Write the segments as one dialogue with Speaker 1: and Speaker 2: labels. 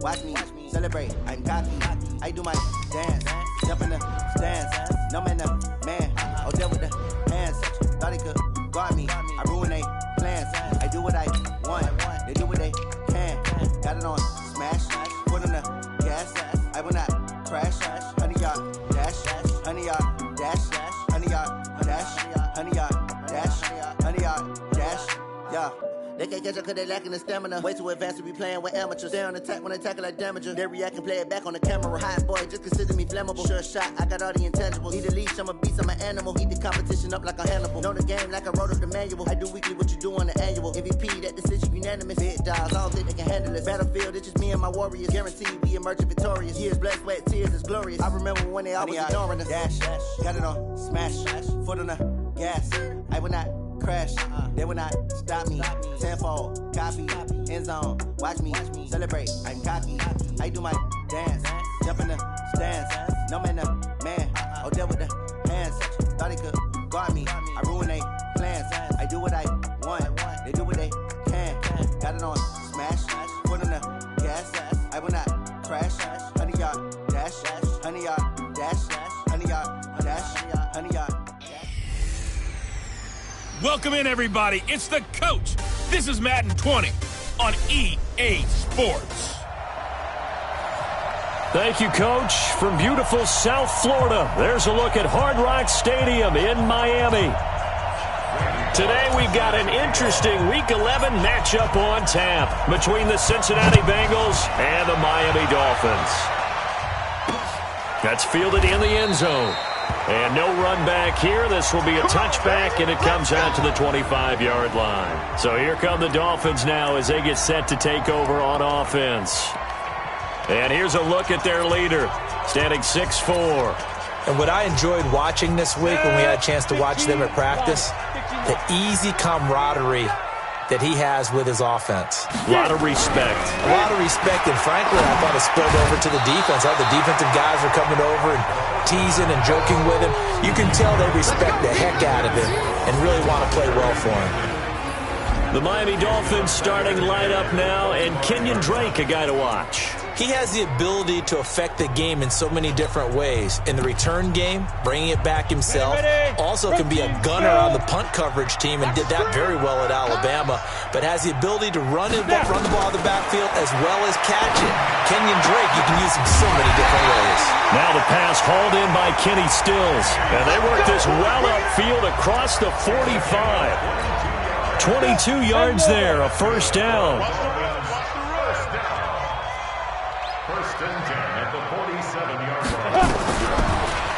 Speaker 1: Watch me celebrate. I'm cocky. I do my dance. Jump in the stands. No man, man. Oh, there with the hands. Thought he could guard me. I ruin they plans. I do what I want. They do what they can. Got it on smash. Foot on the gas. I will not crash. 100-yard dash. 100-yard dash. 100-yard dash. 100-yard dash. 100-yard dash. Yeah. They can't catch up cause they lacking the stamina. Way too advanced to be playing with amateurs. Stay on attack when they tackle like damager. They react and play it back on the camera. Hot boy, just consider me flammable. Sure shot, I got all the intangibles. Need a leash, I'm a beast, I'm an animal. Eat the competition up like a Hannibal. Know the game like I wrote up the manual. I do weekly what you do on the annual. MVP, that decision unanimous. Big dogs, I don't think they can handle it. Battlefield, it's just me and my warriors. Guaranteed we emerge victorious. Years, blood, sweat, tears, it's glorious. I remember when they always ignoring us. Dash, got it on smash. Foot on the gas. I will not crash, they will not stop me. Tenfold, copy, end zone. Watch me celebrate. I'm cocky. I do my dance. Jump in the stands. No man, man. Oh, there with the hands. Thought he could guard me. I ruin they plans. I do what I want. They do what they can. Got it on smash. Foot on the gas. I will not crash. 100-yard dash. 100-yard dash. 100-yard dash. 100-yard.
Speaker 2: Welcome in, everybody. It's the coach. This is Madden 20 on EA Sports.
Speaker 3: Thank you, Coach. From beautiful South Florida, there's a look at Hard Rock Stadium in Miami. Today, we've got an interesting Week 11 matchup on tap between the Cincinnati Bengals and the Miami Dolphins. That's fielded in the end zone. And no run back here. This will be a touchback, and it comes out to the 25-yard line. So here come the Dolphins now as they get set to take over on offense. And here's a look at their leader, standing 6'4".
Speaker 4: And what I enjoyed watching this week when we had a chance to watch them at practice, the easy camaraderie that he has with his offense.
Speaker 3: A lot of respect.
Speaker 4: A lot of respect, and frankly, I thought it spilled over to the defense. How the defensive guys were coming over and teasing and joking with him. You can tell they respect the heck out of him and really want to play well for him.
Speaker 3: The Miami Dolphins starting lineup now, and Kenyon Drake, a guy to watch.
Speaker 4: He has the ability to affect the game in so many different ways. In the return game, bringing it back himself. Also can be a gunner on the punt coverage team and did that very well at Alabama. But has the ability to run the ball in the backfield as well as catch it. Kenyon Drake, you can use him so many different ways.
Speaker 3: Now the pass hauled in by Kenny Stills. And they work this well upfield across the 45. 22 yards there, a first down.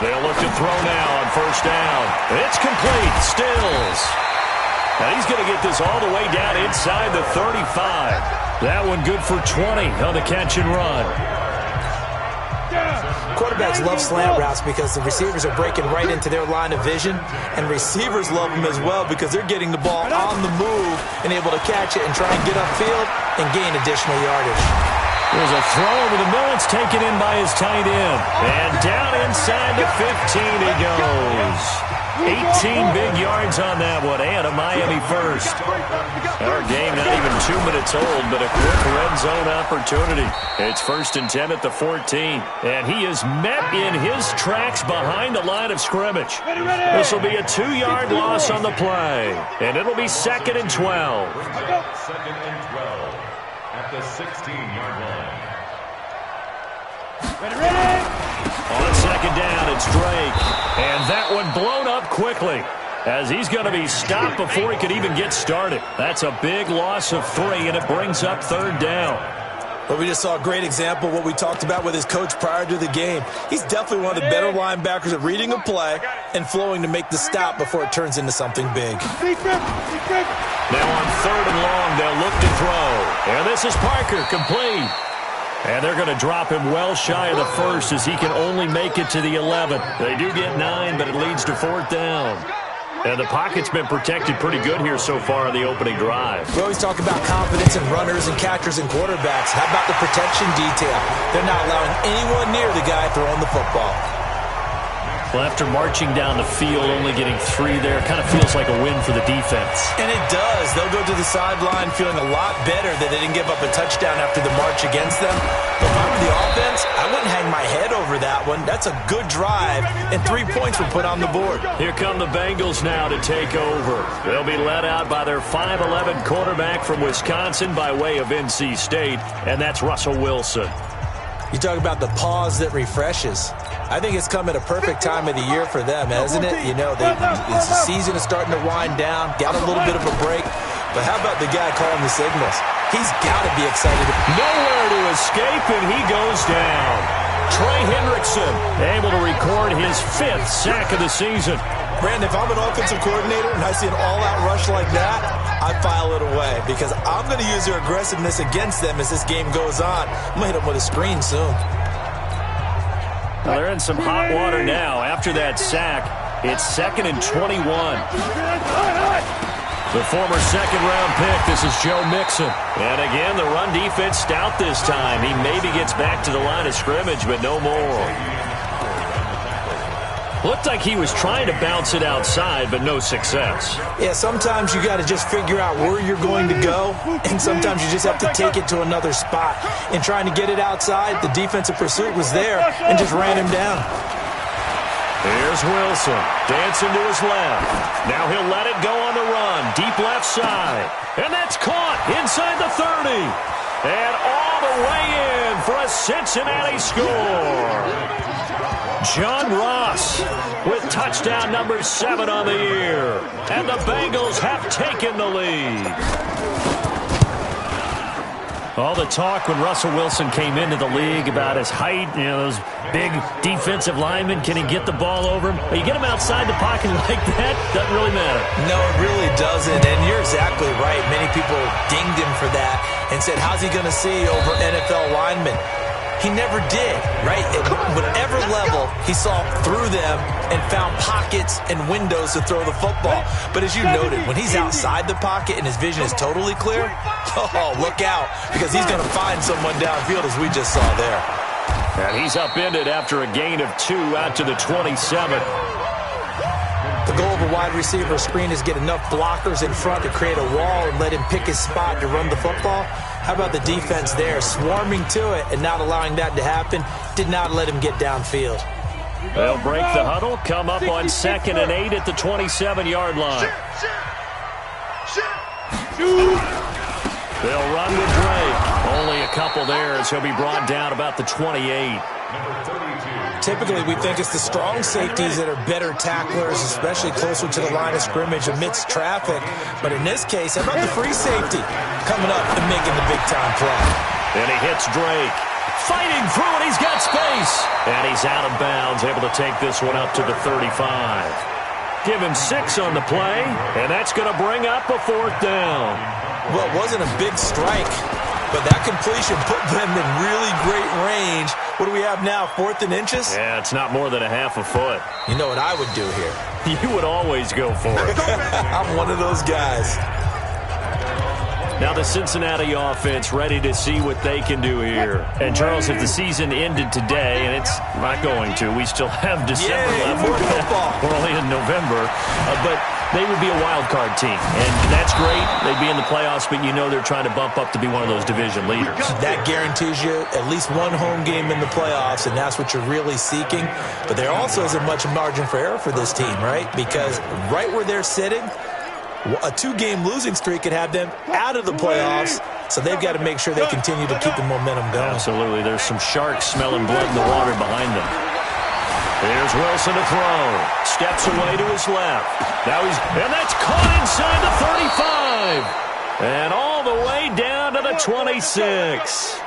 Speaker 3: They'll look to throw now on first down. It's complete. Stills. And he's going to get this all the way down inside the 35. That one good for 20 on the catch and run.
Speaker 4: Quarterbacks love slant routes because the receivers are breaking right into their line of vision, and receivers love them as well because they're getting the ball on the move and able to catch it and try and get upfield and gain additional yardage.
Speaker 3: There's a throw over the middle. It's taken in by his tight end. And down inside the 15 he goes. 18 big yards on that one, and a Miami first. Our game not even 2 minutes old, but a quick red zone opportunity. It's 1st and 10 at the 14. And he is met in his tracks behind the line of scrimmage. This will be a 2-yard loss on the play. And it'll be 2nd and 12.
Speaker 5: 2nd and 12 at the 16-yard line.
Speaker 3: On second down, it's Drake. And that one blown up quickly as he's going to be stopped before he could even get started. That's a big loss of 3, and it brings up 3rd down.
Speaker 4: But we just saw a great example of what we talked about with his coach prior to the game. He's definitely one of the better linebackers at reading a play and flowing to make the stop before it turns into something big.
Speaker 3: Now on 3rd and long, they'll look to throw. And this is Parker, complete. And they're going to drop him well shy of the 1st as he can only make it to the 11. They do get 9, but it leads to 4th down. And the pocket's been protected pretty good here so far in the opening drive.
Speaker 4: We always talk about confidence in runners and catchers and quarterbacks. How about the protection detail? They're not allowing anyone near the guy throwing the football.
Speaker 3: Well, after marching down the field, only getting 3 there, kind of feels like a win for the defense.
Speaker 4: And it does. They'll go to the sideline feeling a lot better that they didn't give up a touchdown after the march against them. wouldn't hang my head over that one. That's a good drive, and 3 points were put on the board.
Speaker 3: Here come the Bengals now to take over. They'll be led out by their 5'11" quarterback from Wisconsin by way of NC State, and that's Russell Wilson.
Speaker 4: You talk about the pause that refreshes. I think it's come at a perfect time of the year for them, hasn't it? You know, the season is starting to wind down, got a little bit of a break. But how about the guy calling the signals? He's got to be excited.
Speaker 3: Nowhere to escape, and he goes down. Trey Hendrickson able to record his 5th sack of the season.
Speaker 4: Brandon, if I'm an offensive coordinator and I see an all-out rush like that, I file it away because I'm going to use their aggressiveness against them as this game goes on. I'm going to hit them with a screen soon.
Speaker 3: Well, they're in some hot water now. After that sack, it's 2nd and 21. The former second-round pick, this is Joe Mixon. And again, the run defense stout this time. He maybe gets back to the line of scrimmage, but no more. Looked like he was trying to bounce it outside, but no success.
Speaker 4: Yeah, sometimes you got to just figure out where you're going to go, and sometimes you just have to take it to another spot. In trying to get it outside, the defensive pursuit was there and just ran him down.
Speaker 3: Here's Wilson, dancing to his left. Now he'll let it go on the run, deep left side. And that's caught inside the 30. And all the way in for a Cincinnati score. John Ross with touchdown number 7 on the year. And the Bengals have taken the lead. All the talk when Russell Wilson came into the league about his height, you know, those big defensive linemen, can he get the ball over him? But you get him outside the pocket like that, doesn't really matter.
Speaker 4: No, it really doesn't, and you're exactly right. Many people dinged him for that and said, how's he going to see over NFL linemen? He never did, right? At whatever level, he saw through them and found pockets and windows to throw the football. But as you noted, when he's outside the pocket and his vision is totally clear, oh, look out, because he's going to find someone downfield, as we just saw there.
Speaker 3: And he's upended after a gain of 2 out to the 27.
Speaker 4: The goal of a wide receiver screen is get enough blockers in front to create a wall and let him pick his spot to run the football. How about the defense there, swarming to it and not allowing that to happen? Did not let him get downfield.
Speaker 3: They'll break the huddle, come up on 2nd and 8 at the 27-yard line. They'll run with Drake. Only a couple there as he'll be brought down about the 28.
Speaker 4: Typically, we think it's the strong safeties that are better tacklers, especially closer to the line of scrimmage amidst traffic. But in this case, how about the free safety coming up and making the big-time play?
Speaker 3: And he hits Drake. Fighting through it, he's got space. And he's out of bounds, able to take this one up to the 35. Give him 6 on the play, and that's going to bring up a 4th down.
Speaker 4: Well, it wasn't a big strike, but that completion put them in really great range. What do we have now, 4th and inches?
Speaker 3: Yeah, it's not more than a half a foot.
Speaker 4: You know what I would do here?
Speaker 3: You would always go for it.
Speaker 4: I'm one of those guys.
Speaker 3: Now the Cincinnati offense ready to see what they can do here. And, Charles, if the season ended today, and it's not going to, we still have December left. We're only in November. But they would be a wild card team. And that's great. They'd be in the playoffs, but you know they're trying to bump up to be one of those division leaders.
Speaker 4: That guarantees you at least one home game in the playoffs, and that's what you're really seeking. But there also isn't much margin for error for this team, right? Because right where they're sitting, a 2-game losing streak could have them out of the playoffs, so they've got to make sure they continue to keep the momentum going.
Speaker 3: Absolutely. There's some sharks smelling blood in the water behind them. Here's Wilson to throw. Steps away to his left. Now and that's caught inside the 35. And all the way down to the 26.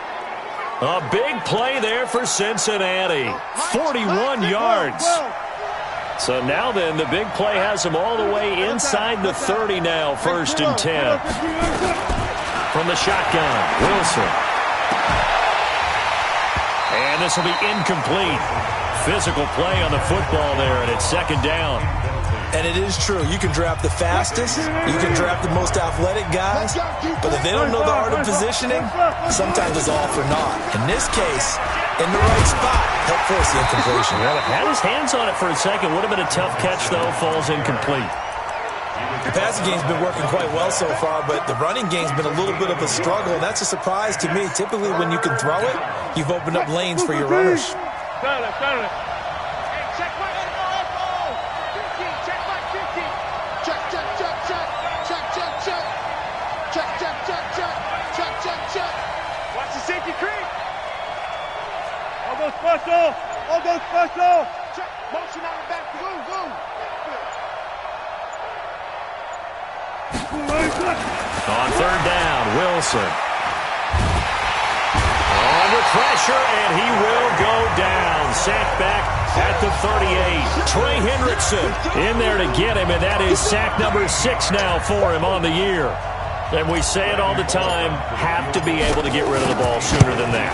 Speaker 3: A big play there for Cincinnati. 41 yards. So now then, the big play has him all the way inside the 30 now, 1st and 10. From the shotgun, Wilson. And this will be incomplete. Physical play on the football there, and it's 2nd down.
Speaker 4: And it is true. You can draft the fastest. You can draft the most athletic guys. But if they don't know the art of positioning, sometimes it's all for naught. In this case, in the right spot, help force the incompletion.
Speaker 3: Well, had his hands on it for a second. Would have been a tough catch, though. Falls incomplete.
Speaker 4: The passing game's been working quite well so far, but the running game's been a little bit of a struggle, and that's a surprise to me. Typically, when you can throw it, you've opened up lanes for your runners.
Speaker 6: Watch the safety creep. All goes special. All goes special. Check. Motion out the back. Boom.
Speaker 3: On third down, Wilson. Under pressure, and he will go down. Sacked back at the 38. Trey Hendrickson in there to get him, and that is sack number 6 now for him on the year. And we say it all the time, have to be able to get rid of the ball sooner than that.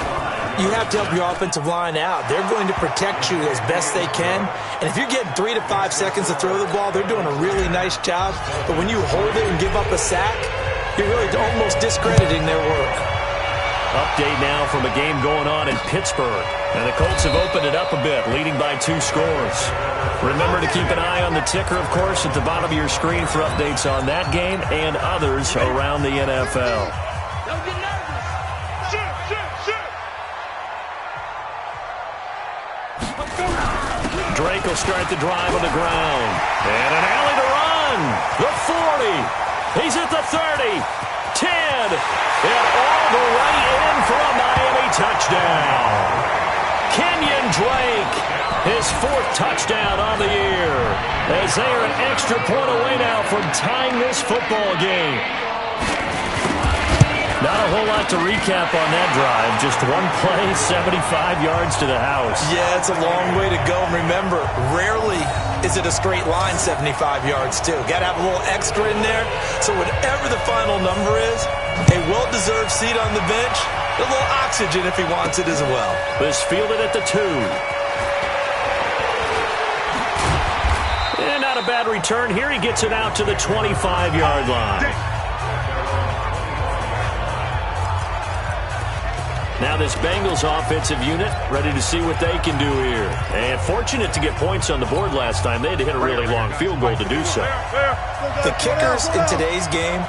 Speaker 4: You have to help your offensive line out. They're going to protect you as best they can. And if you're getting 3 to 5 seconds to throw the ball, they're doing a really nice job. But when you hold it and give up a sack, you're really almost discrediting their work.
Speaker 3: Update now from a game going on in Pittsburgh. And the Colts have opened it up a bit, leading by 2 scores. Remember to keep an eye on the ticker, of course, at the bottom of your screen for updates on that game and others around the NFL.
Speaker 6: Don't get nervous. Shoot.
Speaker 3: Drake will start the drive on the ground. And an alley to run. The 40. He's at the 30. 10. And all the way in for a Miami touchdown. Kenyon Drake, his 4th touchdown on the year. As they are an extra point away now from tying this football game. Not a whole lot to recap on that drive. Just one play, 75 yards to the house.
Speaker 4: Yeah, it's a long way to go. Remember, rarely is it a straight line 75 yards, too. Got to have a little extra in there. So whatever the final number is, a well-deserved seat on the bench, a little oxygen if he wants it as well.
Speaker 3: This fielded at the 2. And not a bad return here. He gets it out to the 25-yard line. Now this Bengals offensive unit ready to see what they can do here. And fortunate to get points on the board last time. They had to hit a really long field goal to do so.
Speaker 4: The kickers in today's game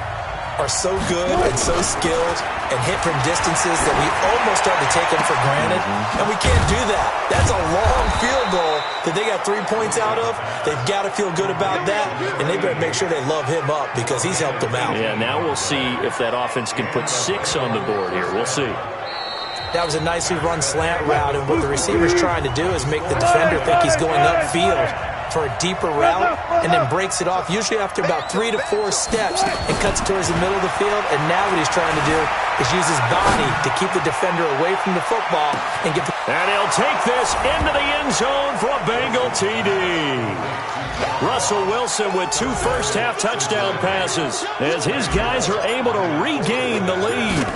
Speaker 4: are so good and so skilled and hit from distances that we almost start to take them for granted. And we can't do that. That's a long field goal that they got 3 points out of. They've got to feel good about that. And they better make sure they love him up because he's helped them out.
Speaker 3: Yeah, now we'll see if that offense can put 6 on the board here. We'll see.
Speaker 4: That was a nicely run slant route, and what the receiver's trying to do is make the defender think he's going upfield for a deeper route, and then breaks it off, usually after about 3 to 4 steps, and cuts towards the middle of the field. And now what he's trying to do is use his body to keep the defender away from the football and get the...
Speaker 3: And he'll take this into the end zone for a Bengal TD. Russell Wilson with 2 first-half touchdown passes as his guys are able to regain the lead.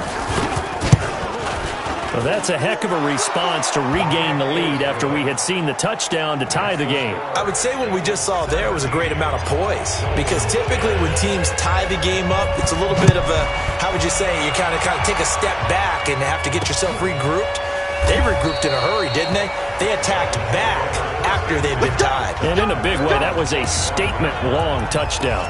Speaker 3: Well, that's a heck of a response to regain the lead after we had seen the touchdown to tie the game.
Speaker 4: I would say what we just saw there was a great amount of poise, because typically when teams tie the game up, it's a little bit of a, how would you say, you kind of take a step back and have to get yourself regrouped. They regrouped in a hurry, didn't they? They attacked back after they'd been tied.
Speaker 3: And in a big way, that was a statement-long touchdown.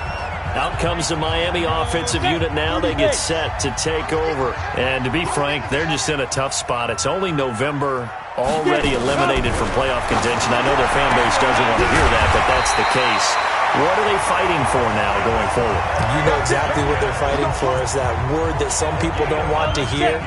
Speaker 3: Out comes the Miami offensive unit now. They get set to take over. And to be frank, they're just in a tough spot. It's only November, already eliminated from playoff contention. I know their fan base doesn't want to hear that, but that's the case. What are they fighting for now going forward?
Speaker 4: You know exactly what they're fighting for is that word that some people don't want to hear,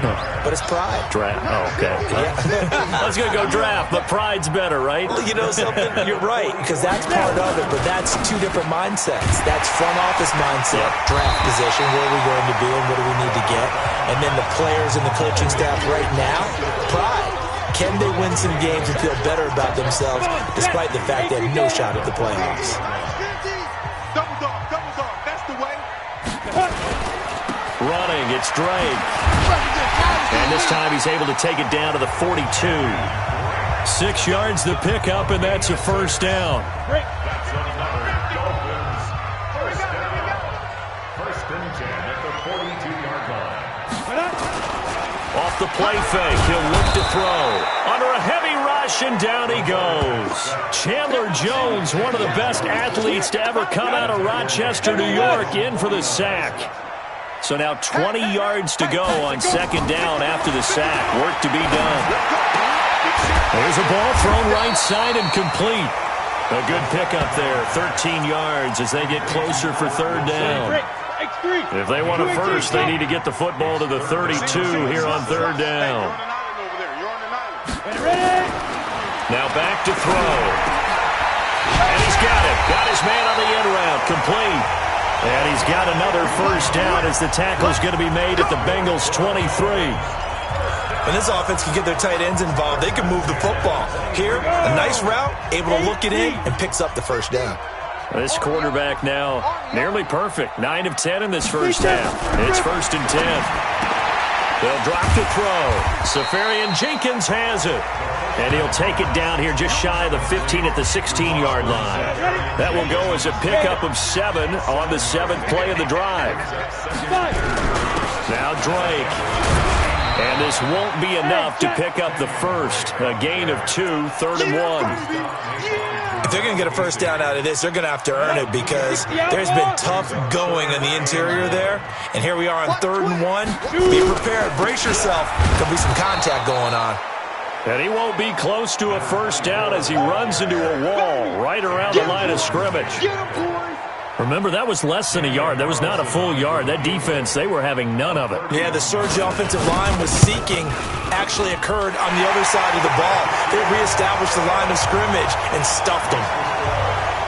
Speaker 4: but it's pride.
Speaker 3: Draft. Oh, okay. Yeah. I was going to go draft, but pride's better, right?
Speaker 4: Well, you know something? You're right, because that's part of it, but that's 2 different mindsets. That's front office mindset, draft position, where are we going to be and what do we need to get? And then the players and the coaching staff right now, pride. Can they win some games and feel better about themselves despite the fact they have no shot at the playoffs?
Speaker 6: Double dog, that's the way.
Speaker 3: Running, it's Drake. And this time he's able to take it down to the 42. 6 yards the pickup, and that's a first down.
Speaker 5: First and 10 at the 42-yard line.
Speaker 3: Off the play fake, he'll look to throw. Under a heavy rush, and down he goes. goes. Chandler Jones, one of the best athletes to ever come out of Rochester, New York, in for the sack. So now 20 yards to go on second down after the sack. Work to be done. There's a ball thrown right side and complete. A good pickup there, 13 yards as they get closer for third down. If they want a first, they need to get the football to the 32 here on third down. Now back to throw. And he's got it. Got his man on the end route. Complete. And he's got another first down as the tackle's going to be made at the Bengals' 23.
Speaker 4: When this offense can get their tight ends involved, they can move the football. Here, a nice route, able to look it in, and picks up the first down.
Speaker 3: This quarterback now nearly perfect. 9 of 10 in this first half. It's 1st and 10. They'll drop to throw. Safarian Jenkins has it. And he'll take it down here just shy of the 15 at the 16-yard line. That will go as a pickup of 7 on the 7th play of the drive. Now Drake. And this won't be enough to pick up the first. A gain of 2, 3rd and 1.
Speaker 4: If they're going to get a first down out of this, they're going to have to earn it because there's been tough going in the interior there. And here we are on 3rd and 1. Be prepared. Brace yourself. There'll be some contact going on.
Speaker 3: And he won't be close to a first down as he runs into a wall right around the line of scrimmage. Remember, that was less than a yard. That was not a full yard. That defense, they were having none of it.
Speaker 4: Yeah, the surge the offensive line was seeking actually occurred on the other side of the ball. They reestablished the line of scrimmage and stuffed them.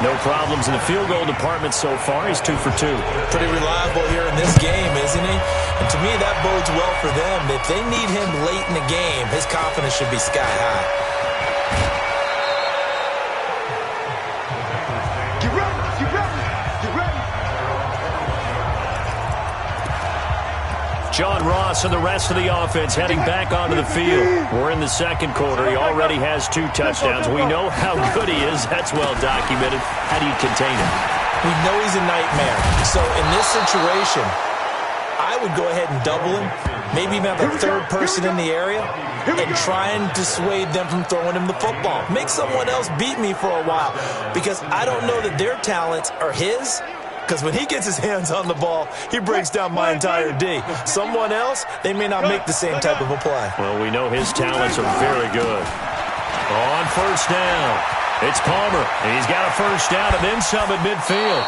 Speaker 3: No problems in the field goal department so far. He's 2 for 2.
Speaker 4: Pretty reliable here in this game, isn't he? And to me, that bodes well for them. If they need him late in the game, his confidence should be sky high.
Speaker 3: John Ross and the rest of the offense heading back onto the field. We're in the second quarter. He already has 2 touchdowns. We know how good he is. That's well documented. How do you contain him?
Speaker 4: We know he's a nightmare. So in this situation, I would go ahead and double him. Maybe even have a third person in the area and try and dissuade them from throwing him the football. Make someone else beat me for a while because I don't know that their talents are his. Because when he gets his hands on the ball, he breaks down my entire D. Someone else, they may not make the same type of a play.
Speaker 3: Well, we know his talents are very good. On first down, it's Palmer. And he's got a first down and then some at midfield.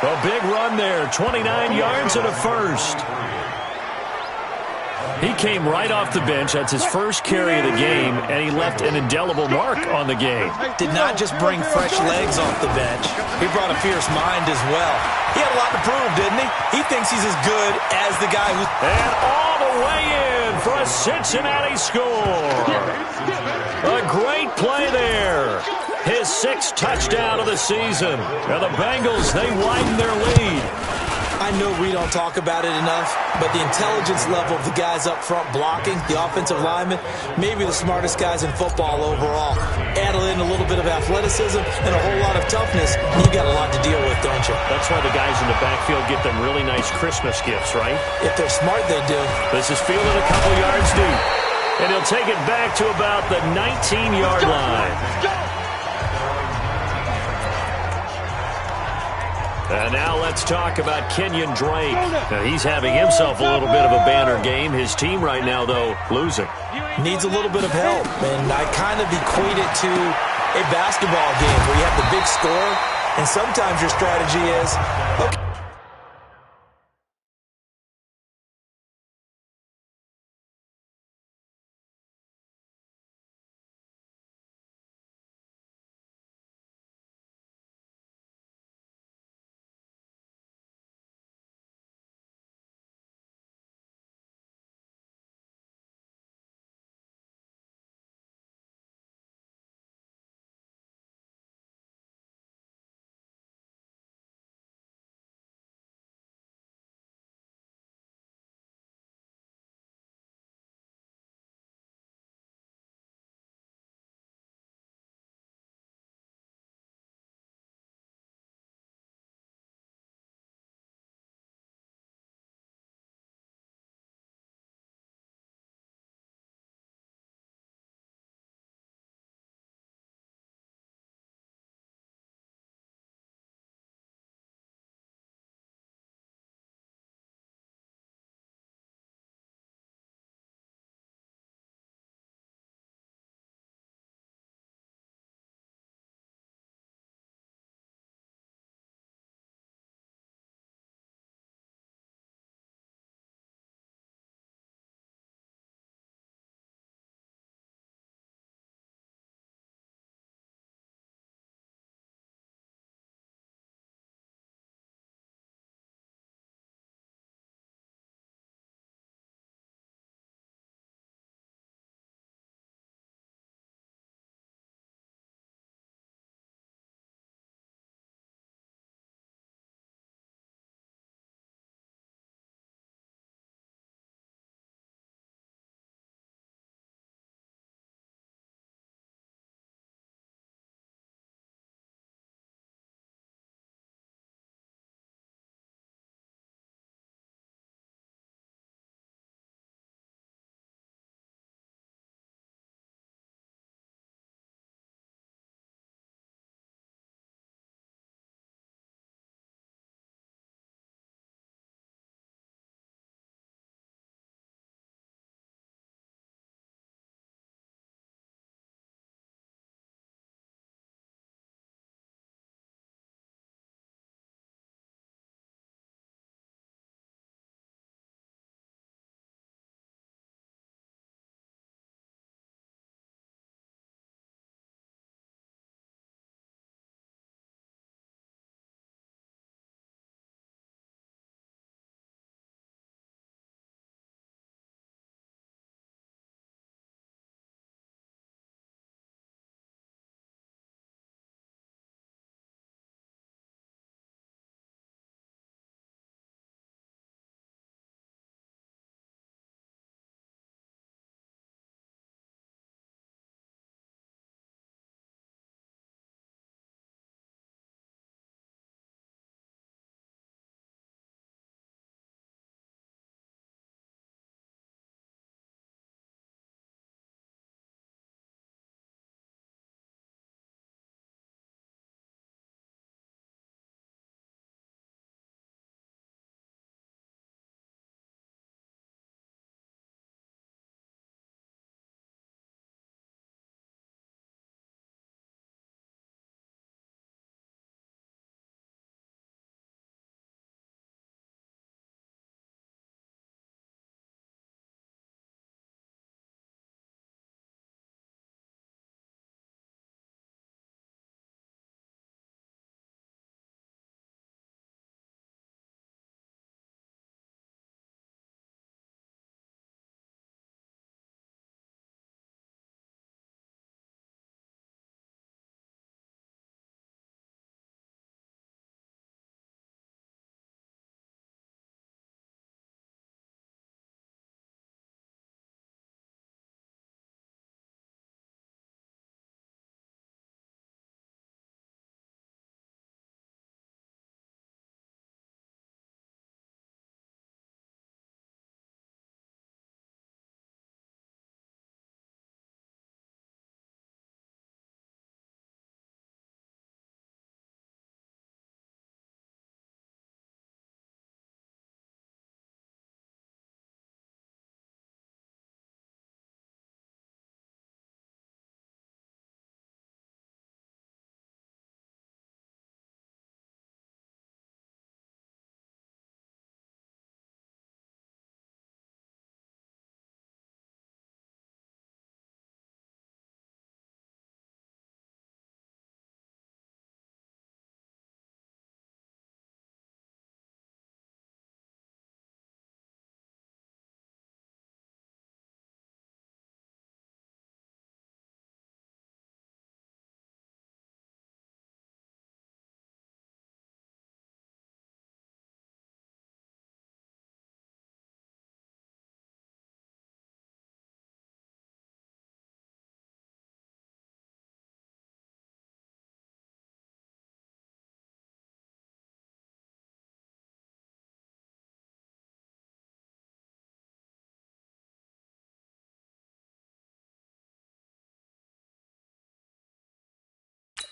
Speaker 3: A big run there, 29 yards and a first. He came right off the bench. That's his first carry of the game, and he left an indelible mark on the game.
Speaker 4: Did not just bring fresh legs off the bench. He brought a fierce mind as well. He had a lot to prove, didn't he? He thinks he's as good as the guy who's...
Speaker 3: And all the way in for a Cincinnati score. A great play there. His 6th touchdown of the season. Now the Bengals, they widen their lead.
Speaker 4: I know we don't talk about it enough, but the intelligence level of the guys up front blocking, the offensive linemen, maybe the smartest guys in football overall. Add in a little bit of athleticism and a whole lot of toughness, and you got a lot to deal with, don't you?
Speaker 3: That's why the guys in the backfield get them really nice Christmas gifts, right?
Speaker 4: If they're smart, they do.
Speaker 3: This is fielded a couple yards deep, and he'll take it back to about the 19-yard line. And now let's talk about Kenyon Drake. Now he's having himself a little bit of a banner game. His team right now, though, losing.
Speaker 4: Needs a little bit of help, and I kind of equate it to a basketball game where you have the big score, and sometimes your strategy is, okay,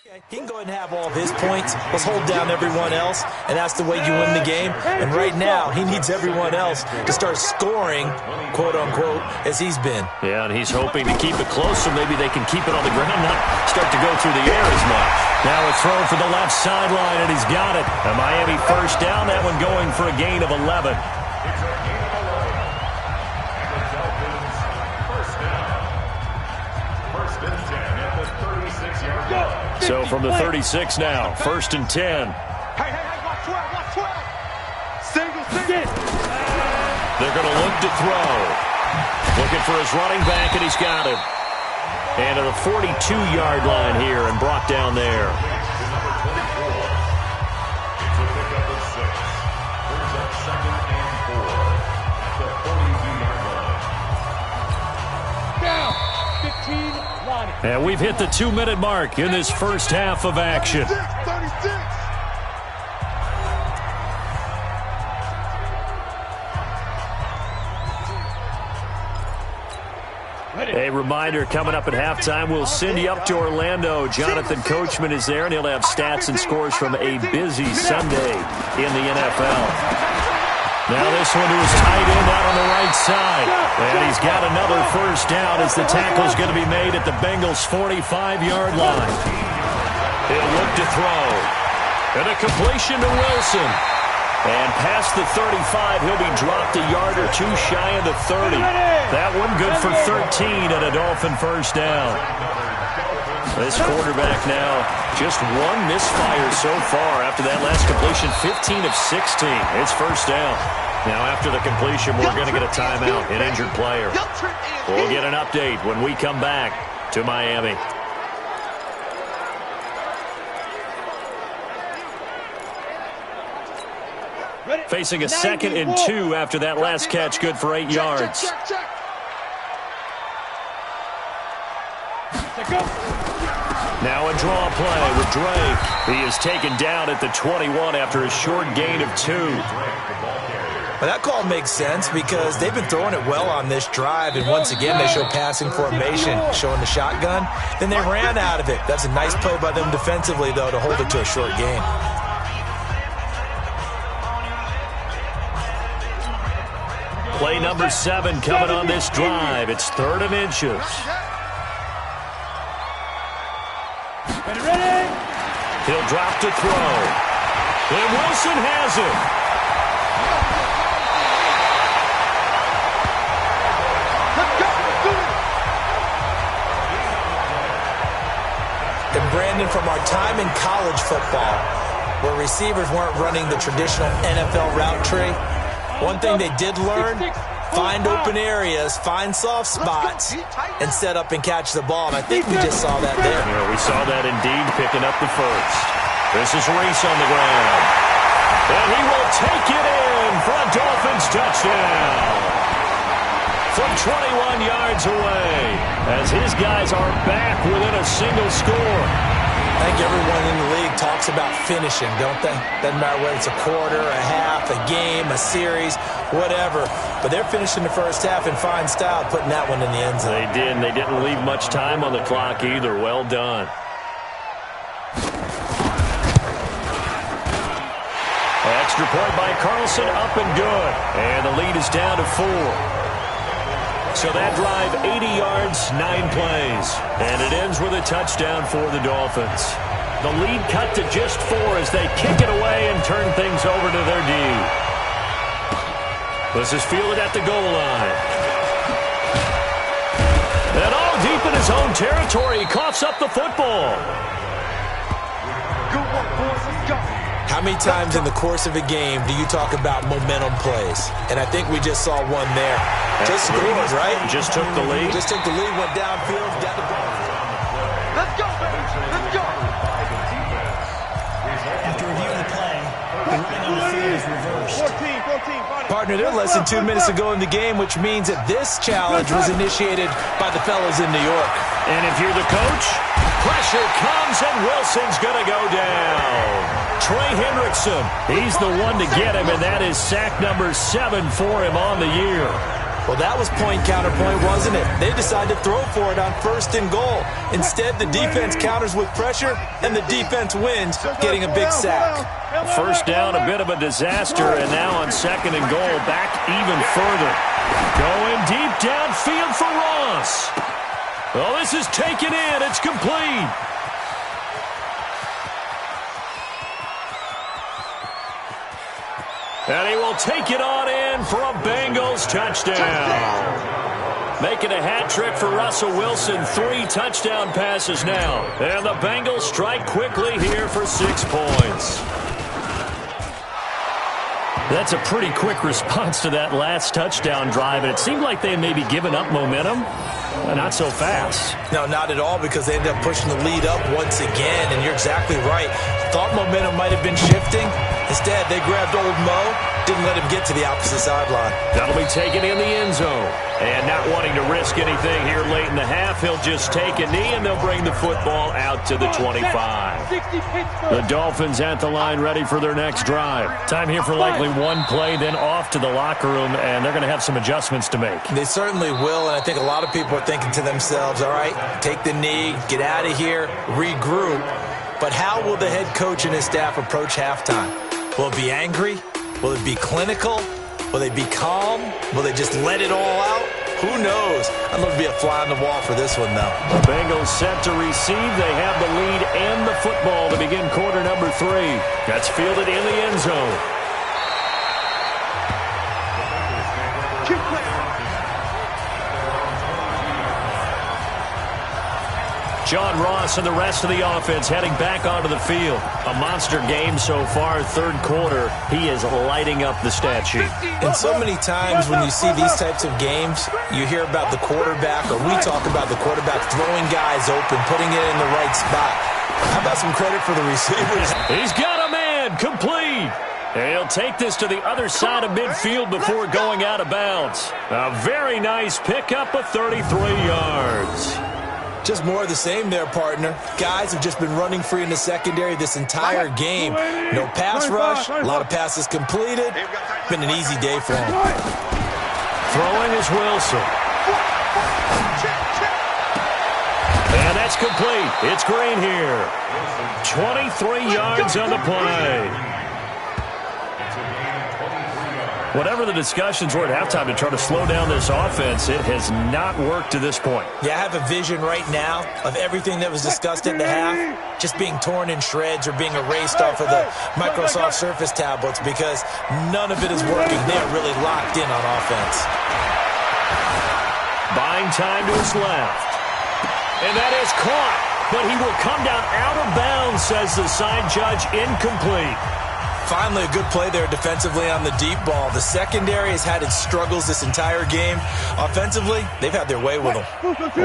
Speaker 4: He can go ahead and have all of his points. Let's hold down everyone else, and that's the way you win the game. And right now, he needs everyone else to start scoring, quote-unquote, as he's been.
Speaker 3: Yeah, and he's hoping to keep it close so maybe they can keep it on the ground, not start to go through the air as much. Now a throw for the left sideline, and he's got it. A Miami first down, that one going for a gain of 11. So from the 36 now, 1st and 10.
Speaker 6: Hey, watch 12. Single.
Speaker 3: They're going to look to throw. Looking for his running back, and he's got him. And to the 42-yard line here, and brought down there.
Speaker 5: It's a pickup of 6. Brings up 2nd and 4 at the 42-yard line.
Speaker 6: Down. 15, line.
Speaker 3: And we've hit the 2-minute mark in this first half of action.
Speaker 6: 36.
Speaker 3: A reminder, coming up at halftime, we'll send you up to Orlando. Jonathan Coachman is there, and he'll have stats and scores from a busy Sunday in the NFL. Now this one to his tight end out on the right side. And he's got another first down as the tackle's going to be made at the Bengals' 45-yard line. He'll look to throw. And a completion to Wilson. And past the 35, he'll be dropped a yard or two shy of the 30. That one good for 13 and a Dolphin first down. This quarterback now, just one misfire so far after that last completion, 15 of 16. It's first down. Now after the completion, we're going to get a timeout, an injured player. We'll get an update when we come back to Miami. Facing a 2nd and 2 after that last catch, good for 8 yards. Now a draw play with Drake. He is taken down at the 21 after a short gain of 2.
Speaker 4: Well, that call makes sense because they've been throwing it well on this drive, and once again they show passing formation, showing the shotgun. Then they ran out of it. That's a nice play by them defensively, though, to hold it to a short gain.
Speaker 3: Play number 7 coming on this drive. It's 3rd and inches. He'll drop to throw. And Wilson has it.
Speaker 4: And Brandon, from our time in college football, where receivers weren't running the traditional NFL route tree, one thing they did learn, find open areas, find soft spots, and set up and catch the ball. And I think we just saw that there.
Speaker 3: Yeah, we saw that indeed, picking up the first. This is Reese on the ground. And he will take it in for a Dolphins touchdown. From 21 yards away, as his guys are back within a single score.
Speaker 4: I think everyone in the league talks about finishing, don't they? Doesn't matter whether it's a quarter, a half, a game, a series, whatever. But they're finishing the first half in fine style, putting that one in the end zone.
Speaker 3: They did, and they didn't leave much time on the clock either. Well done. Extra point by Carlson, up and good. And the lead is down to 4. So that drive, 80 yards, 9 plays. And it ends with a touchdown for the Dolphins. The lead cut to just 4 as they kick it away and turn things over to their D. This is fielded at the goal line. And all deep in his own territory, he coughs up the football.
Speaker 6: Good work, boys. Let's go.
Speaker 4: How many times in the course of a game do you talk about momentum plays? And I think we just saw one there. Just scored, right?
Speaker 3: Just took the lead.
Speaker 4: Just took the lead, went downfield, got the ball.
Speaker 6: Let's go, baby. Let's go.
Speaker 7: After reviewing the play, the running on the field is reversed.
Speaker 6: 14.
Speaker 4: Partner, they're less than 2 minutes to go in the game, which means that this challenge was initiated by the fellas in New York.
Speaker 3: And if you're the coach, pressure comes and Wilson's going to go down. Trey Hendrickson, he's the one to get him, and that is sack number 7 for him on the year.
Speaker 4: Well, that was point-counterpoint, wasn't it? They decided to throw for it on 1st and goal. Instead, the defense counters with pressure, and the defense wins, getting a big sack.
Speaker 3: First down, a bit of a disaster, and now on 2nd and goal, back even further. Going deep downfield for Ross. Well, this is taken in. It's complete. And he will take it on in for a Bengals touchdown. Making a hat trick for Russell Wilson. 3 touchdown passes now. And the Bengals strike quickly here for 6 points. That's a pretty quick response to that last touchdown drive. And it seemed like they had maybe given up momentum. Not so fast.
Speaker 4: No, not at all, because they ended up pushing the lead up once again. And you're exactly right. Thought momentum might have been shifting. Instead, they grabbed old Mo, didn't let him get to the opposite sideline.
Speaker 3: That'll be taken in the end zone. And not wanting to risk anything here late in the half, he'll just take a knee, and they'll bring the football out to the 25. The Dolphins at the line, ready for their next drive. Time here for likely one play, then off to the locker room, and they're going to have some adjustments to make.
Speaker 4: They certainly will, and I think a lot of people are thinking to themselves, all right, take the knee, get out of here, regroup. But how will the head coach and his staff approach halftime? Will it be angry? Will it be clinical? Will they be calm? Will they just let it all out? Who knows? I'd love to be a fly on the wall for this one, though.
Speaker 3: The Bengals set to receive. They have the lead and the football to begin quarter number 3. That's fielded in the end zone. John Ross and the rest of the offense heading back onto the field. A monster game so far, 3rd quarter. He is lighting up the stat sheet.
Speaker 4: And so many times when you see these types of games, you hear about the quarterback, or we talk about the quarterback throwing guys open, putting it in the right spot. How about some credit for the receivers?
Speaker 3: He's got a man, complete. And he'll take this to the other side of midfield before going out of bounds. A very nice pickup of 33 yards.
Speaker 4: Just more of the same there, partner. Guys have just been running free in the secondary this entire game. No pass rush, a lot of passes completed. Been an easy day for him.
Speaker 3: Throwing is Wilson. And that's complete. It's Green here. 23 yards on the play. Whatever the discussions were at halftime to try to slow down this offense, it has not worked to this point.
Speaker 4: Yeah, I have a vision right now of everything that was discussed at the half just being torn in shreds or being erased off of the Microsoft Surface tablets, because none of it is working. They are really locked in on offense.
Speaker 3: Buying time to his left. And that is caught, but he will come down out of bounds, says the side judge. Incomplete.
Speaker 4: Finally, a good play there defensively on the deep ball. The secondary has had its struggles this entire game. Offensively, they've had their way with them.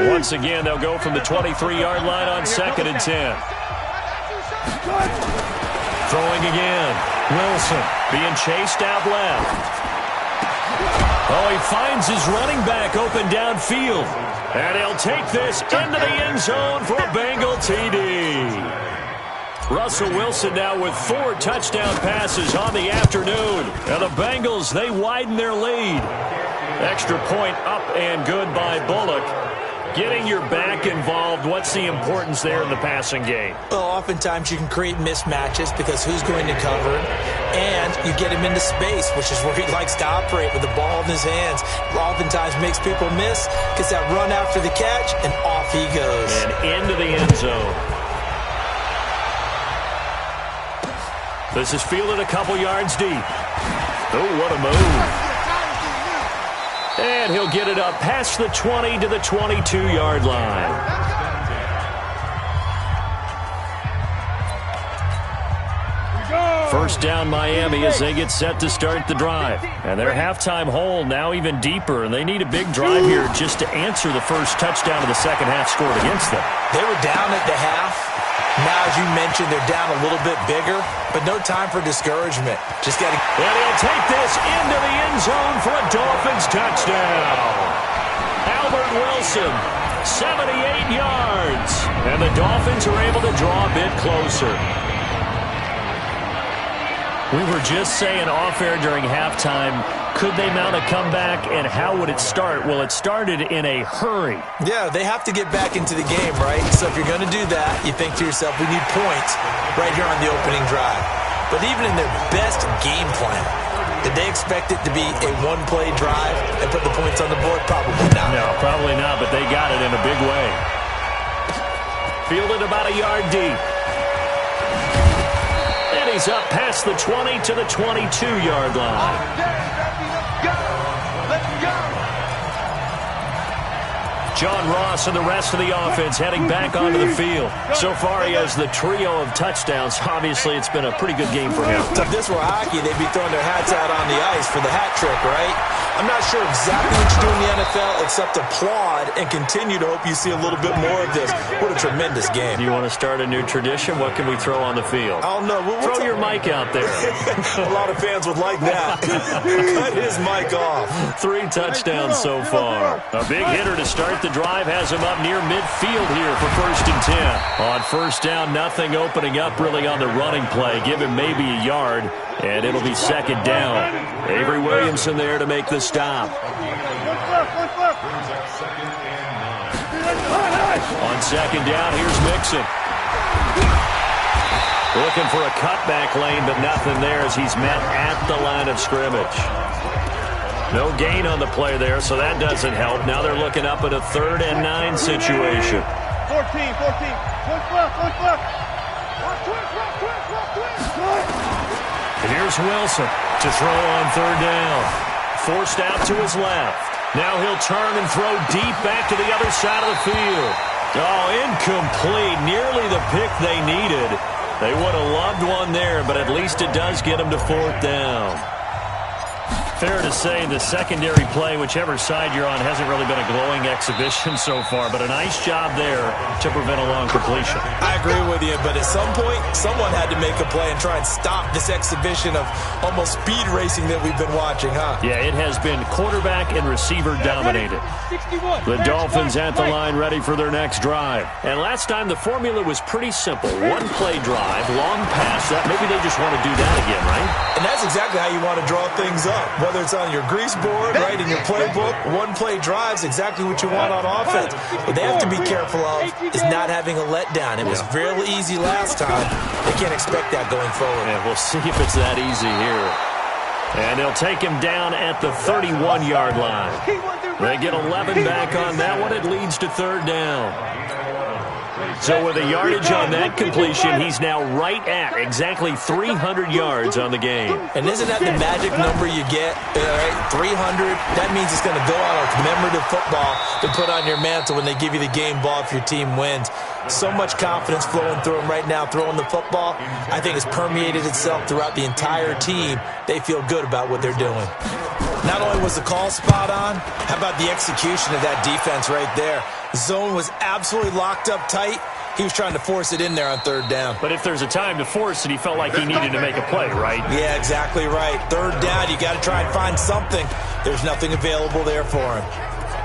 Speaker 3: Once again, they'll go from the 23-yard line on 2nd and 10. Throwing again. Wilson being chased out left. Oh, he finds his running back open downfield. And he'll take this into the end zone for a Bengal TD. Russell Wilson now with 4 touchdown passes on the afternoon. And the Bengals, they widen their lead. Extra point up and good by Bullock. Getting your back involved, what's the importance there in the passing game?
Speaker 4: Well, oftentimes you can create mismatches because who's going to cover him? And you get him into space, which is where he likes to operate with the ball in his hands. Oftentimes makes people miss, gets that run after the catch, and off he goes.
Speaker 3: And into the end zone. This is fielded a couple yards deep. Oh, what a move. And he'll get it up past the 20 to the 22-yard line. First down Miami as they get set to start the drive. And their halftime hole now even deeper, and they need a big drive here just to answer the first touchdown of the second half scored against them.
Speaker 4: They were down at the half. Now, as you mentioned, they're down a little bit bigger, but no time for discouragement. Just got to...
Speaker 3: And he'll take this into the end zone for a Dolphins touchdown. Albert Wilson, 78 yards. And the Dolphins are able to draw a bit closer. We were just saying off-air during halftime, Could they mount a comeback, and how would it start? Well, it started in a hurry.
Speaker 4: Yeah, they have to get back into the game, right? So if you're going to do that, you think to yourself, we need points right here on the opening drive. But even in their best game plan, did they expect it to be a one-play drive and put the points on the board? Probably not.
Speaker 3: No, probably not, but they got it in a big way. Fielded about a yard deep. And he's up past the 20 to the 22-yard line. John Ross and the rest of the offense heading back onto the field. So far, he has the trio of touchdowns. Obviously, it's been a pretty good game for him.
Speaker 4: If this were hockey, they'd be throwing their hats out on the ice for the hat trick, right? I'm not sure exactly what you do in the NFL except applaud and continue to hope you see a little bit more of this. What a tremendous game.
Speaker 3: You want to start a new tradition? What can we throw on the field?
Speaker 4: I don't know.
Speaker 3: Throw your mic out there.
Speaker 4: A lot of fans would like that. Cut his mic off.
Speaker 3: 3 touchdowns so far. A big hitter to start the drive has him up near midfield here for 1st and 10. On 1st down, nothing opening up really on the running play. Give him maybe a yard, and it'll be 2nd down. Avery Williamson there to make the stop. On 2nd down, here's Mixon. Looking for a cutback lane, but nothing there as he's met at the line of scrimmage. No gain on the play there, so that doesn't help. Now they're looking up at a 3rd and 9 situation.
Speaker 6: 14.
Speaker 3: And here's Wilson to throw on 3rd down. Forced out to his left. Now he'll turn and throw deep back to the other side of the field. Oh, incomplete. Nearly the pick they needed. They would have loved one there, but at least it does get them to 4th down. Fair to say the secondary play, whichever side you're on, hasn't really been a glowing exhibition so far, but a nice job there to prevent a long completion.
Speaker 4: I agree with you, but at some point, someone had to make a play and try and stop this exhibition of almost speed racing that we've been watching, huh?
Speaker 3: Yeah, it has been quarterback and receiver dominated. The Dolphins at the line ready for their next drive. And last time the formula was pretty simple. One-play drive, long pass. Maybe they just want to do that again, right?
Speaker 4: And that's exactly how you want to draw things up. Whether it's on your grease board, right, in your playbook, one-play drive's exactly what you want on offense. What they have to be careful of is not having a letdown. It was real easy last time. They can't expect that going forward.
Speaker 3: Yeah, we'll see if it's that easy here. And they'll take him down at the 31-yard line. They get 11 back on that one. It leads to 3rd down. So with a yardage on that completion, he's now right at exactly 300 yards on the game.
Speaker 4: And isn't that the magic number you get? Right? 300, that means it's going to go on a commemorative football to put on your mantle when they give you the game ball if your team wins. So much confidence flowing through them right now, throwing the football. I think it's permeated itself throughout the entire team. They feel good about what they're doing. Not only was the call spot on, how about the execution of that defense right there? Zone was absolutely locked up tight. He was trying to force it in there on 3rd down.
Speaker 3: But if there's a time to force it, he felt like he needed to make a play, right?
Speaker 4: Yeah, exactly right. 3rd down, you got to try and find something. There's nothing available there for him.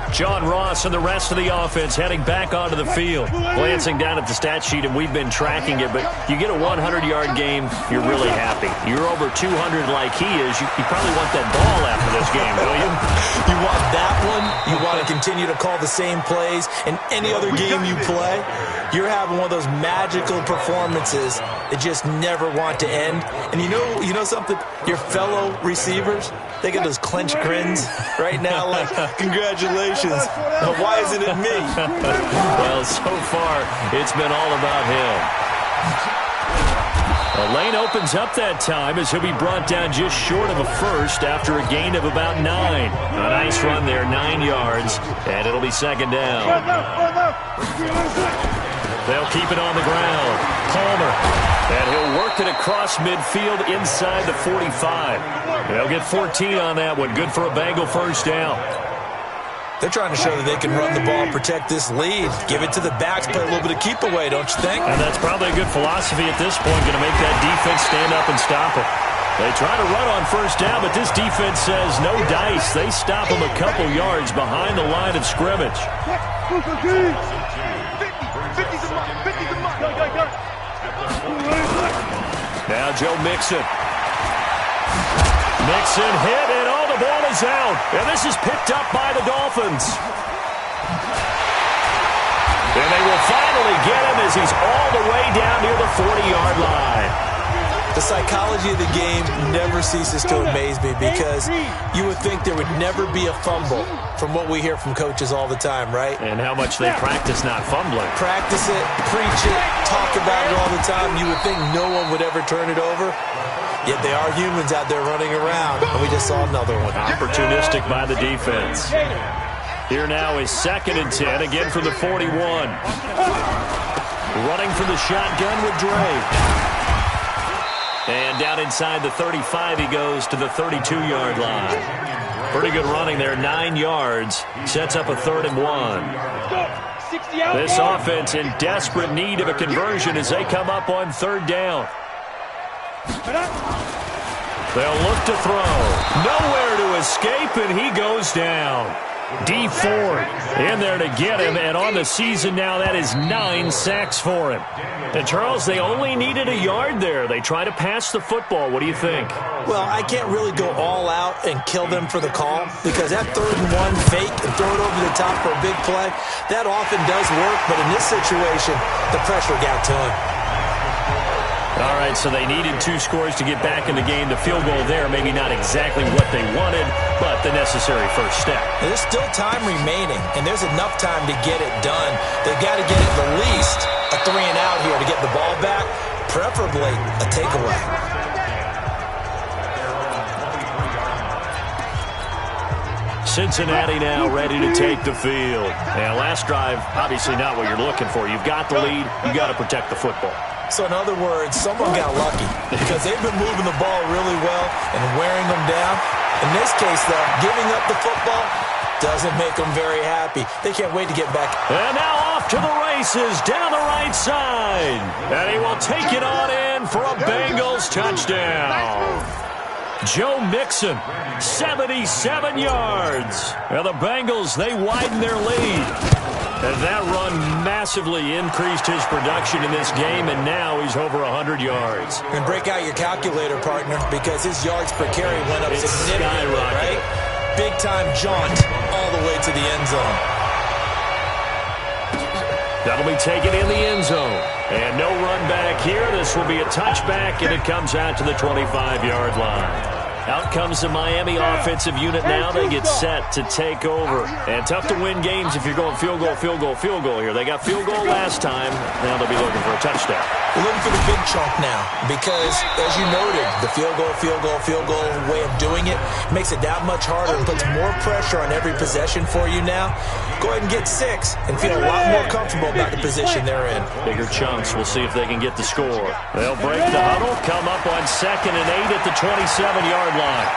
Speaker 3: John Ross and the rest of the offense heading back onto the field. Glancing down at the stat sheet, and we've been tracking it, but you get a 100-yard game, you're really happy. You're over 200 like he is. You probably want that ball after this game, don't you?
Speaker 4: You want that one. You want to continue to call the same plays in any other game you play. You're having one of those magical performances that just never want to end. And you know something? Your fellow receivers, they get those clenched grins right now like, congratulations. Why isn't it me?
Speaker 3: Well, so far, it's been all about him. The lane opens up that time as he'll be brought down just short of a first after a gain of about 9. A nice run there, 9 yards, and it'll be 2nd down. They'll keep it on the ground. Palmer, and he'll work it across midfield inside the 45. They'll get 14 on that one. Good for a Bengal 1st down.
Speaker 4: They're trying to show that they can run the ball, protect this lead. Give it to the backs, play a little bit of keep away, don't you think?
Speaker 3: And that's probably a good philosophy at this point, going to make that defense stand up and stop it. They try to run on 1st down, but this defense says no dice. They stop them a couple yards behind the line of scrimmage. Now Joe Mixon. Mixon hit, and all the ball is out, and this is picked up by the Dolphins. And they will finally get him as he's all the way down near the 40-yard line.
Speaker 4: The psychology of the game never ceases to amaze me because you would think there would never be a fumble from what we hear from coaches all the time, right?
Speaker 3: And how much they practice not fumbling.
Speaker 4: Practice it, preach it, talk about it all the time. You would think no one would ever turn it over. Yet they are humans out there running around, and we just saw another one.
Speaker 3: Opportunistic by the defense. Here now is 2nd and 10, again from the 41. Running for the shotgun with Dre. And down inside the 35, he goes to the 32-yard line. Pretty good running there, 9 yards. Sets up a 3rd and 1. This offense in desperate need of a conversion as they come up on 3rd down. They'll look to throw. Nowhere to escape, and he goes down. D Ford in there to get him, and on the season now, that is 9 sacks for him. And, Charles, they only needed a yard there. They try to pass the football. What do you think?
Speaker 4: Well, I can't really go all out and kill them for the call because that 3rd and 1 fake and throw it over the top for a big play, that often does work, but in this situation, the pressure got to him.
Speaker 3: All right, so they needed 2 scores to get back in the game. The field goal there, maybe not exactly what they wanted, but the necessary first step.
Speaker 4: There's still time remaining, and there's enough time to get it done. They've got to get at the least a 3 and out here to get the ball back, preferably a takeaway.
Speaker 3: Cincinnati now ready to take the field. And last drive, obviously not what you're looking for. You've got the lead. You've got to protect the football.
Speaker 4: So, in other words, someone got lucky because they've been moving the ball really well and wearing them down. In this case, though, giving up the football doesn't make them very happy. They can't wait to get back.
Speaker 3: And now off to the races down the right side. And he will take it on in for a Bengals touchdown. Joe Mixon, 77 yards. And the Bengals, they widen their lead. And that run massively increased his production in this game, and now he's over 100 yards.
Speaker 4: And break out your calculator, partner, because his yards per carry went up significantly, right? Big-time jaunt all the way to the end zone.
Speaker 3: That'll be taken in the end zone. And no run back here. This will be a touchback, and it comes out to the 25-yard line. Out comes the Miami offensive unit now. They get set to take over. And tough to win games if you're going field goal, field goal, field goal here. They got field goal last time. Now they'll be looking for a touchdown.
Speaker 4: We're looking for the big chunk now because, as you noted, the field goal way of doing it makes it that much harder and puts more pressure on every possession for you now. Go ahead and get 6 and feel a lot more comfortable about the position they're in.
Speaker 3: Bigger chunks. We'll see if they can get the score. They'll break the huddle, come up on 2nd and 8 at the 27-yard line.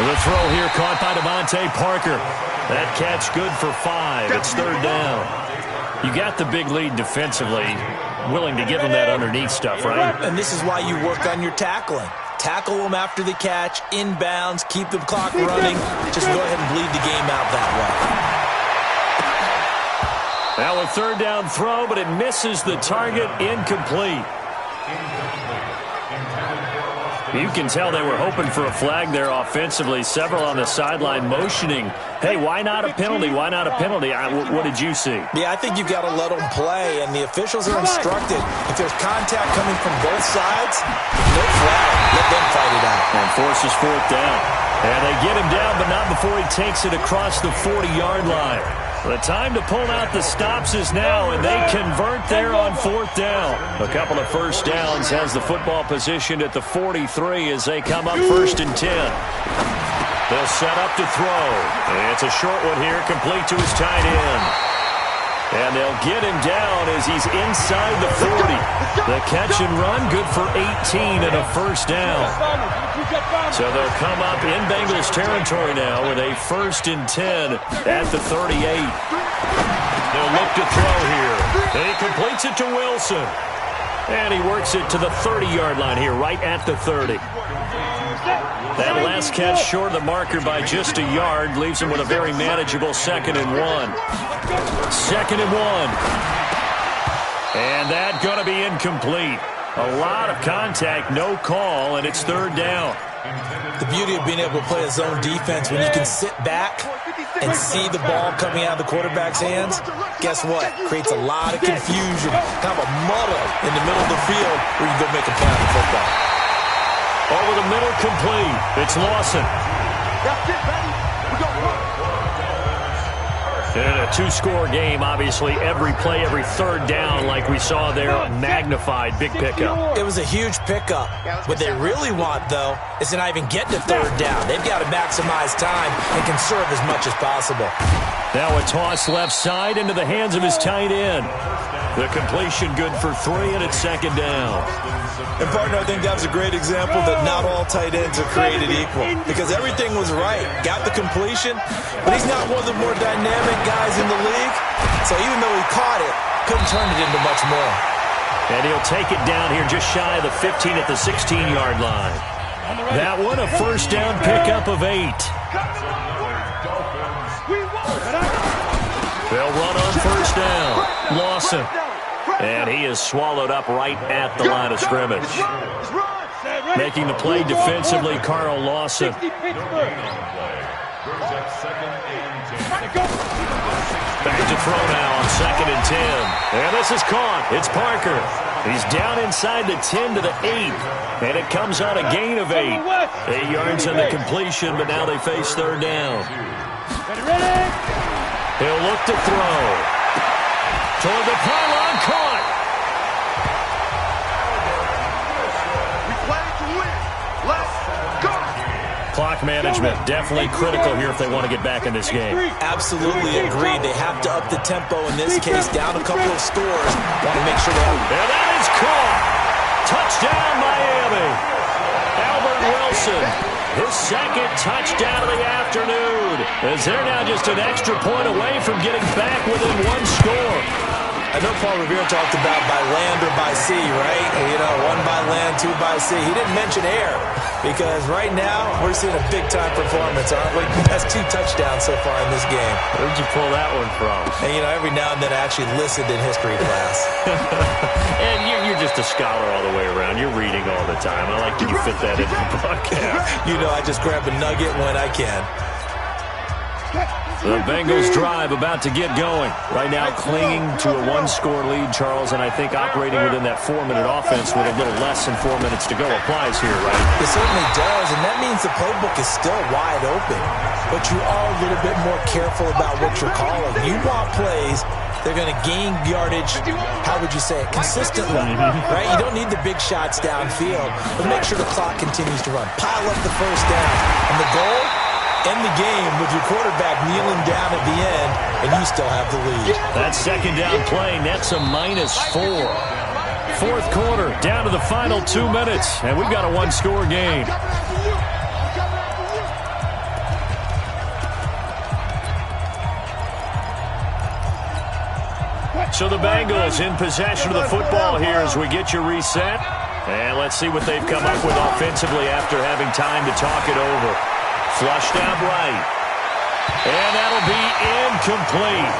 Speaker 3: The throw here caught by Devontae Parker. That catch good for 5. It's 3rd down. You got the big lead defensively. Willing to give them that underneath stuff, right?
Speaker 4: And this is why you work on your tackling. Tackle them after the catch, inbounds, keep the clock running. Just go ahead and bleed the game out that way.
Speaker 3: Now a 3rd down throw, but it misses the target, incomplete. You can tell they were hoping for a flag there offensively. Several on the sideline motioning, hey, why not a penalty? Why not a penalty? What did you see?
Speaker 4: Yeah, I think you've got to let them play, and the officials are instructed. If there's contact coming from both sides, no flag. Let them fight it out.
Speaker 3: And forces 4th down. And they get him down, but not before he takes it across the 40-yard line. The time to pull out the stops is now, and they convert there on 4th down. A couple of first downs has the football positioned at the 43 as they come up 1st and 10. They'll set up to throw. And it's a short one here, complete to his tight end. And they'll get him down as he's inside the 40. The catch and run, good for 18 and a first down. So they'll come up in Bengals territory now with a 1st and 10 at the 38. They'll look to throw here. And he completes it to Wilson. And he works it to the 30-yard line here, right at the 30. That last catch short of the marker by just a yard leaves him with a very manageable 2nd and 1. 2nd and 1. And that's going to be incomplete. A lot of contact, no call, and it's 3rd down.
Speaker 4: The beauty of being able to play a zone defense when you can sit back and see the ball coming out of the quarterback's hands, guess what? Creates a lot of confusion, kind of a muddle in the middle of the field where you go make a play on the football.
Speaker 3: Over the middle, complete. It's Lawson.
Speaker 6: That's it, baby. We go run.
Speaker 3: In a two-score game, obviously, every play, every third down, like we saw there, magnified, big pickup.
Speaker 4: It was a huge pickup. What they really want, though, is to not even get to third down. They've got to maximize time and conserve as much as possible.
Speaker 3: Now a toss left side into the hands of his tight end. The completion good for 3, and it's second down.
Speaker 4: And, partner, I think that was a great example that not all tight ends are created equal, because everything was right. Got the completion, but he's not one of the more dynamic guys in the league. So even though he caught it, couldn't turn it into much more.
Speaker 3: And he'll take it down here just shy of the 15 at the 16-yard line. That one, a first down pickup of 8. They'll run on first down. Lawson. And he is swallowed up right at the line of scrimmage. Making the play defensively, Carl Lawson. Back to throw now on 2nd and 10. And this is caught. It's Parker. He's down inside the 10 to the 8. And it comes on a gain of 8. 8 yards in the completion, but now they face third down. He'll look to throw. Toward the pylon, caught.
Speaker 6: We play to win. Let's go.
Speaker 3: Clock management definitely critical here if they want to get back in this game.
Speaker 4: Absolutely agreed. They have to up the tempo in this case, down a couple of scores. Want to make sure they have.
Speaker 3: And that is caught. Touchdown, Miami. Albert Wilson, his second touchdown of the afternoon, as they're now just an extra point away from getting back within 1 score.
Speaker 4: I know Paul Revere talked about by land or by sea, right? You know, 1 by land, 2 by sea. He didn't mention air, because right now we're seeing a big-time performance, aren't we? That's 2 touchdowns so far in this game.
Speaker 3: Where'd you pull that one from?
Speaker 4: And, you know, every now and then I actually listened in history class.
Speaker 3: And you're just a scholar all the way around. You're reading all the time. I like that you fit that into the podcast.
Speaker 4: You know, I just grab a nugget when I can.
Speaker 3: The Bengals drive about to get going. Right now clinging to a 1-score lead, Charles, and I think operating within that 4-minute offense with a little less than 4 minutes to go applies here, right?
Speaker 4: It certainly does, and that means the playbook is still wide open. But you are a little bit more careful about what you're calling. You want plays, they're going to gain yardage, how would you say it, consistently, right? You don't need the big shots downfield, but make sure the clock continues to run. Pile up the first down, and the goal? End the game with your quarterback kneeling down at the end, and you still have the lead.
Speaker 3: That second down play nets a -4. Fourth quarter, down to the final 2 minutes, and we've got a 1-score game. So the Bengals in possession of the football here as we get you reset. And let's see what they've come up with offensively after having time to talk it over. Flushed out right. And that'll be incomplete.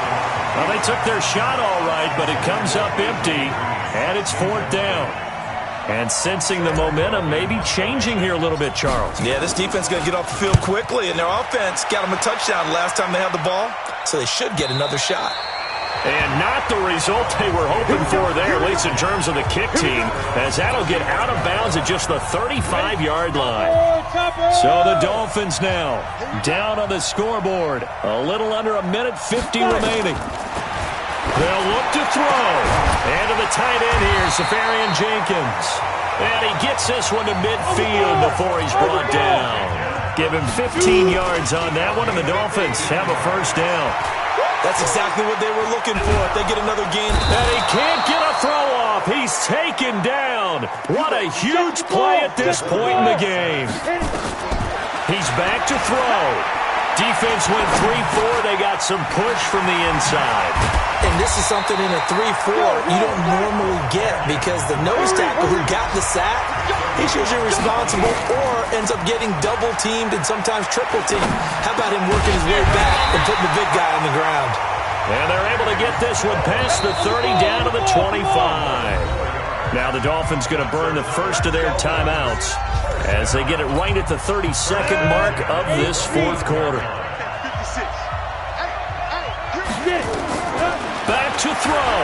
Speaker 3: Well, they took their shot all right, but it comes up empty, and it's 4th down. And sensing the momentum maybe changing here a little bit, Charles.
Speaker 4: Yeah, this defense is going to get off the field quickly, and their offense got them a touchdown last time they had the ball, so they should get another shot.
Speaker 3: And not the result they were hoping for there, at least in terms of the kick team, as that'll get out of bounds at just the 35-yard line. So the Dolphins now down on the scoreboard. A little under 1:50 remaining. They'll look to throw. And to the tight end here, Safarian Jenkins. And he gets this one to midfield before he's brought down. Give him 15 yards on that one, and the Dolphins have a first down.
Speaker 4: That's exactly what they were looking for. If they get another gain.
Speaker 3: And he can't get a throw off. He's taken down. What a huge play at this point in the game. He's back to throw. Defense went 3-4. They got some push from the inside.
Speaker 4: And this is something in a 3-4 you don't normally get, because the nose tackle who got the sack, he's usually responsible or ends up getting double-teamed and sometimes triple-teamed. How about him working his way back and putting the big guy on the ground?
Speaker 3: And they're able to get this one past the 30 down to the 25. Now the Dolphins going to burn the first of their timeouts as they get it right at the 32nd mark of this fourth quarter. Back to throw.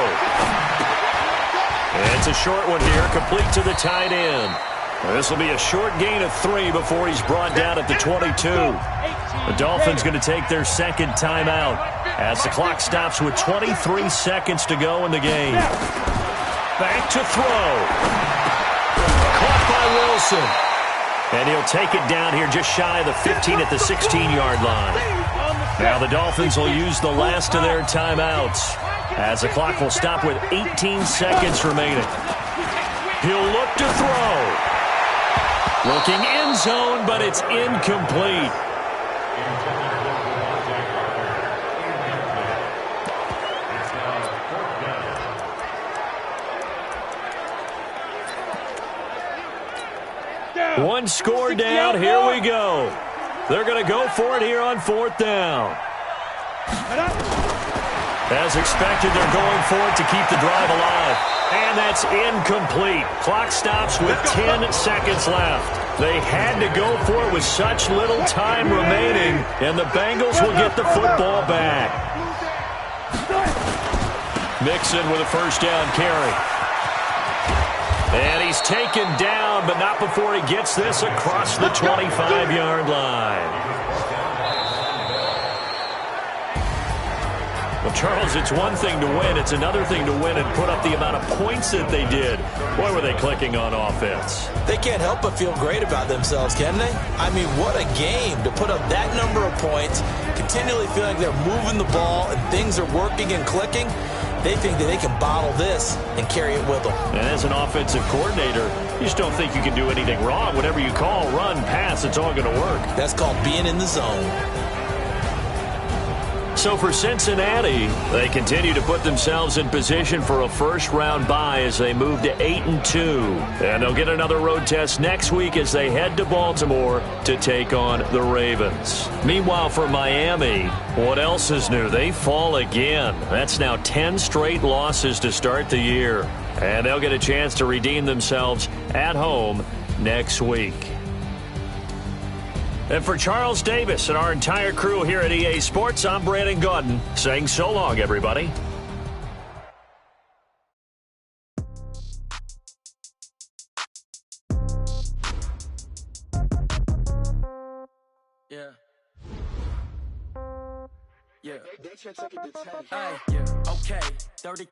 Speaker 3: It's a short one here, complete to the tight end. This will be a short gain of 3 before he's brought down at the 22. The Dolphins going to take their second timeout as the clock stops with 23 seconds to go in the game. Back to throw. Caught by Wilson. And he'll take it down here just shy of the 15 at the 16-yard line. Now the Dolphins will use the last of their timeouts as the clock will stop with 18 seconds remaining. He'll look to throw. Looking end zone, but it's incomplete. One score down. Here we go. They're going to go for it here on 4th down. As expected, they're going for it to keep the drive alive. And that's incomplete. Clock stops with 10 seconds left. They had to go for it with such little time remaining, and the Bengals will get the football back. Mixon with a first down carry. And he's taken down, but not before he gets this across the 25-yard line. Well, Charles, it's one thing to win. It's another thing to win and put up the amount of points that they did. Boy, were they clicking on offense.
Speaker 4: They can't help but feel great about themselves, can they? I mean, what a game to put up that number of points, continually feeling like they're moving the ball and things are working and clicking. They think that they can bottle this and carry it with them.
Speaker 3: And as an offensive coordinator, you just don't think you can do anything wrong. Whatever you call, run, pass, it's all going to work.
Speaker 4: That's called being in the zone.
Speaker 3: So for Cincinnati, they continue to put themselves in position for a first-round bye as they move to 8-2. And they'll get another road test next week as they head to Baltimore to take on the Ravens. Meanwhile, for Miami, what else is new? They fall again. That's now 10 straight losses to start the year. And they'll get a chance to redeem themselves at home next week. And for Charles Davis and our entire crew here at EA Sports, I'm Brandon Gaudin saying so long, everybody.
Speaker 8: Yeah. Yeah. Hey, yeah. Okay. 30.